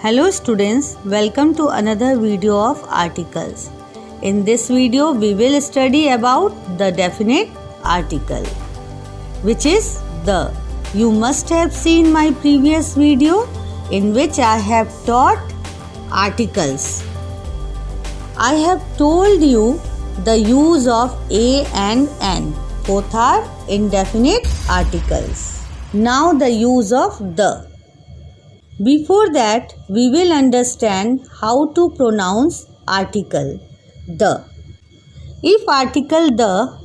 Hello students, welcome to another video of articles. In this video, we will study about the definite article, which is the. You must have seen my previous video in which I have taught articles. I have told you the use of a and an. Both are indefinite articles. Now the use of the. Before that, we will understand how to pronounce article the. If article the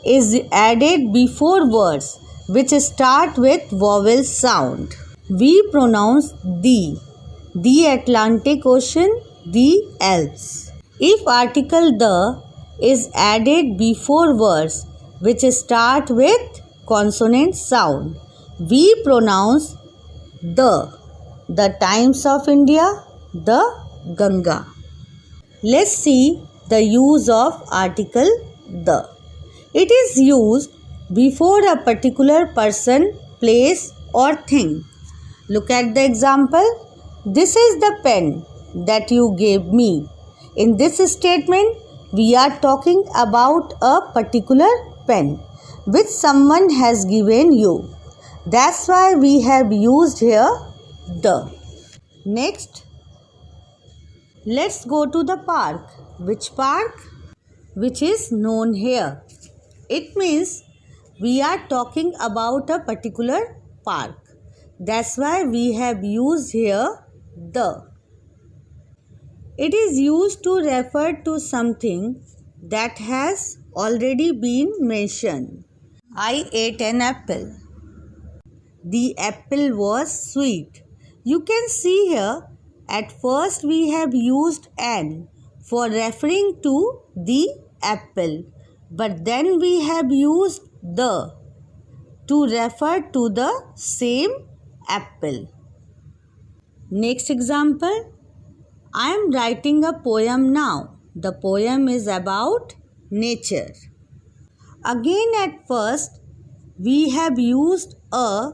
is added before words which start with vowel sound, we pronounce the Atlantic Ocean, the Alps. If article the is added before words which start with consonant sound, we pronounce the Times of India, the Ganga. Let's see the use of article the. It is used before a particular person, place or thing. Look at the example. This is the pen that you gave me. In this statement, we are talking about a particular pen which someone has given you. That's why we have used here the. Next, let's go to the park. Which park? Which is known here. It means we are talking about a particular park. That's why we have used here the. It is used to refer to something that has already been mentioned. I ate an apple. The apple was sweet. You can see here, at first we have used an for referring to the apple, but then we have used the to refer to the same apple. Next example, I am writing a poem now. The poem is about nature. Again, at first we have used a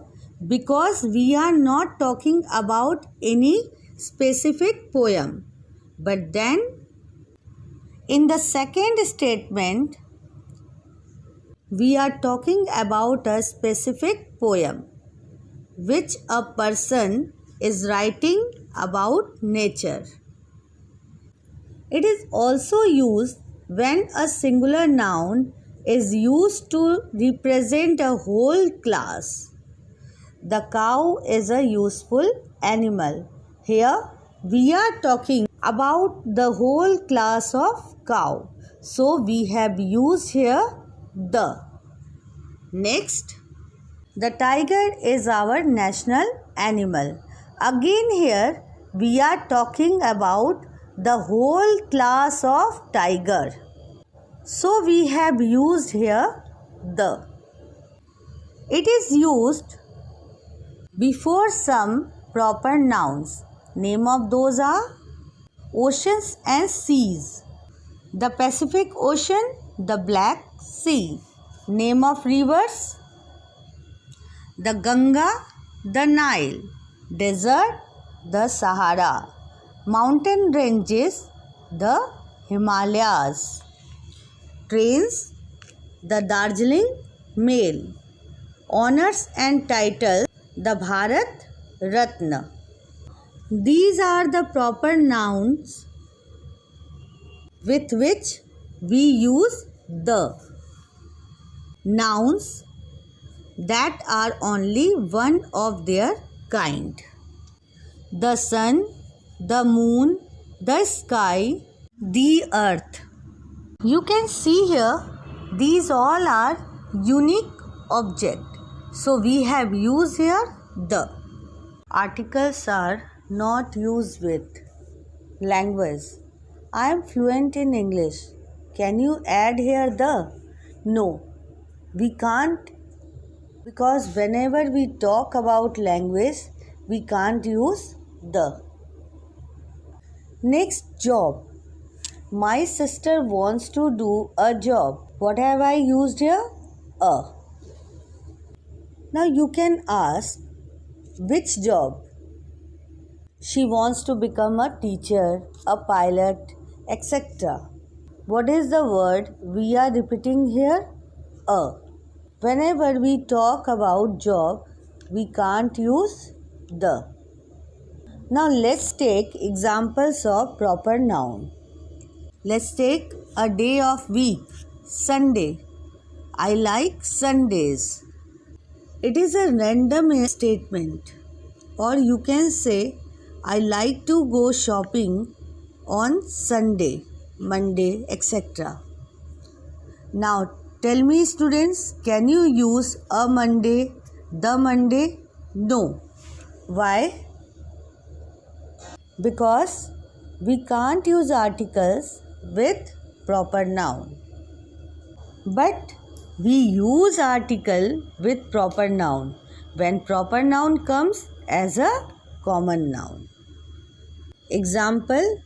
because we are not talking about any specific poem. But then in the second statement, we are talking about a specific poem which a person is writing about nature. It is also used when a singular noun is used to represent a whole class. The cow is a useful animal. Here we are talking about the whole class of cow. So we have used here the. Next, the tiger is our national animal. Again here we are talking about the whole class of tiger. So we have used here the. It is used before some proper nouns. Name of those are oceans and seas. The Pacific Ocean, the Black Sea. Name of rivers, the Ganga, the Nile. Desert, the Sahara. Mountain ranges, the Himalayas. Trains, the Darjeeling Mail. Honors and titles, the Bharat Ratna. These are the proper nouns with which we use the. Nouns that are only one of their kind. The sun, the moon, the sky, the earth. You can see here, these all are unique objects. So we have used here the. Articles are not used with language. I am fluent in English. Can you add here the? No, we can't, because whenever we talk about language, we can't use the. Next, job. My sister wants to do a job. What have I used here? A. Now you can ask, which job? She wants to become a teacher, a pilot, etc. What is the word we are repeating here? A. Whenever we talk about job, we can't use the. Now let's take examples of proper noun. Let's take a day of week, Sunday. I like Sundays. It is a random statement, or you can say I like to go shopping on Sunday, Monday, etc. Now tell me students, can you use a Monday, the Monday? No. Why? Because we can't use articles with proper noun. But we use article with proper noun when proper noun comes as a common noun. Example,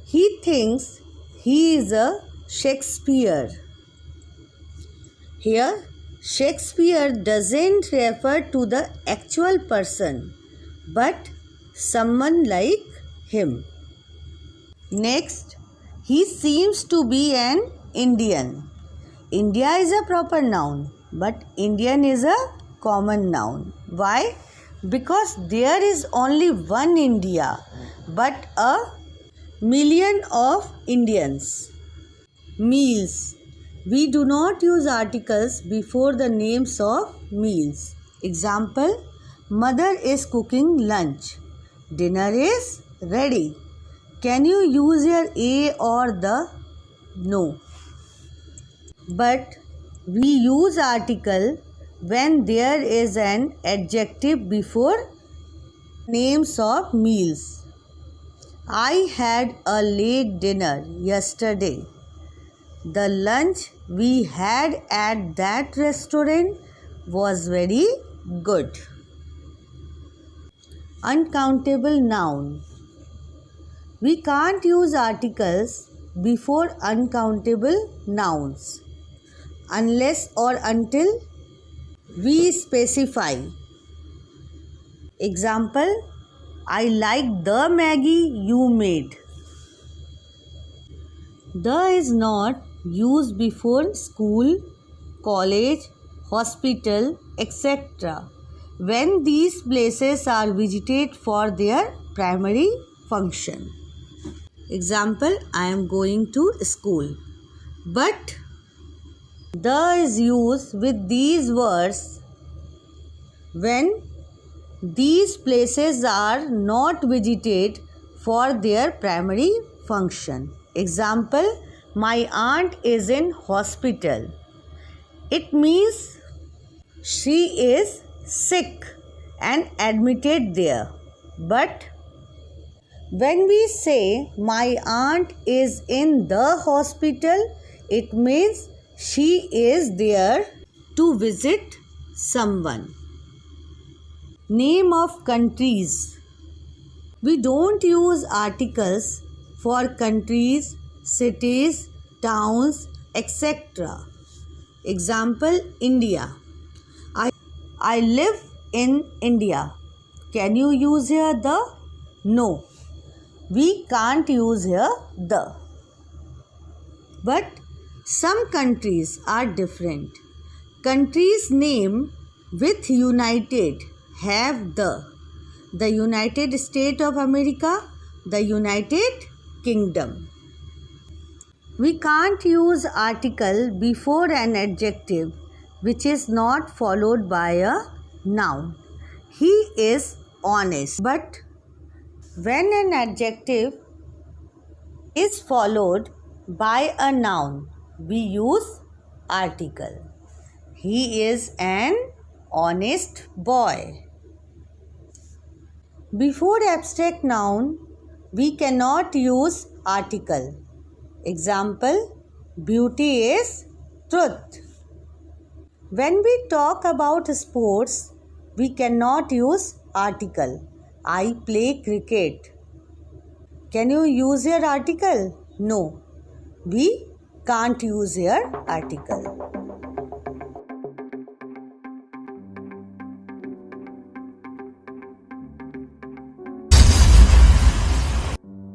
he thinks he is a Shakespeare. Here, Shakespeare doesn't refer to the actual person, but someone like him. Next, he seems to be an Indian. India is a proper noun, but Indian is a common noun. Why? Because there is only one India, but a million of Indians. Meals. We do not use articles before the names of meals. Example, mother is cooking lunch. Dinner is ready. Can you use your a or the? No. But we use article when there is an adjective before names of meals. I had a late dinner yesterday. The lunch we had at that restaurant was very good. Uncountable noun. We can't use articles before uncountable nouns unless or until we specify. Example, I like the Maggie you made. The is not used before school, college, hospital, etc. when these places are visited for their primary function. Example, I am going to school. But the is used with these words when these places are not visited for their primary function. Example, my aunt is in hospital. It means she is sick and admitted there. But when we say my aunt is in the hospital, it means she is there to visit someone. Name of countries. We don't use articles for countries, cities, towns, etc. Example, India. I live in India. Can you use here the? No. We can't use here the. But some countries are different. Countries name with United have the. The United States of America, the United Kingdom. We can't use article before an adjective which is not followed by a noun. He is honest. But when an adjective is followed by a noun, we use article. He is an honest boy. Before abstract noun, we cannot use article. Example, beauty is truth. When we talk about sports, we cannot use article. I play cricket. Can you use your article? No. We can't use your article.